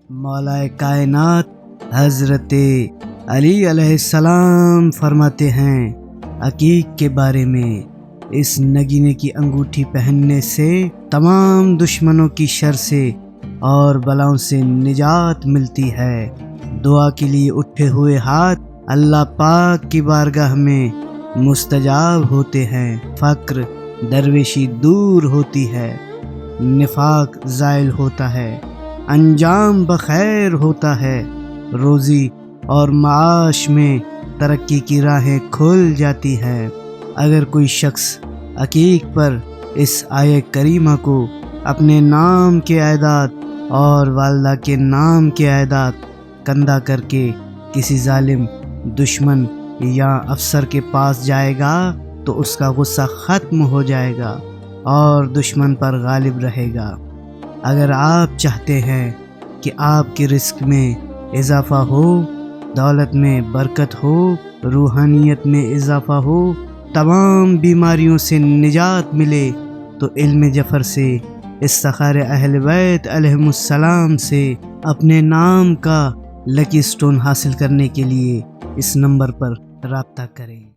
मौलाए कायनात हज़रत अली अलैहिस्सलाम फरमाते हैं अकीक के बारे में, इस नगीने की अंगूठी पहनने से तमाम दुश्मनों की शर से और बलाओं से निजात मिलती है। दुआ के लिए उठे हुए हाथ अल्लाह पाक की बारगाह में मुस्तजाब होते हैं। फ़क्र दरवेशी दूर होती है, निफाक ज़ाइल होता है, अंजाम बखैर होता है, रोज़ी और माश में तरक्की की राहें खुल जाती हैं। अगर कोई शख्स अकीक पर इस आय करीमा को अपने नाम के आयदात और वालदा के नाम के आयदात कंधा करके किसी जालिम दुश्मन या अफसर के पास जाएगा तो उसका गुस्सा ख़त्म हो जाएगा और दुश्मन पर गालिब रहेगा। अगर आप चाहते हैं कि आपके रिस्क में इजाफ़ा हो, दौलत में बरकत हो, रूहानियत में इजाफ़ा हो, तमाम बीमारियों से निजात मिले, तो इल्म जफ़र से, इस्तिखारे अहल बैत अलैहिमुस्सलाम से अपने नाम का लकी स्टोन हासिल करने के लिए इस नंबर पर राब्ता करें।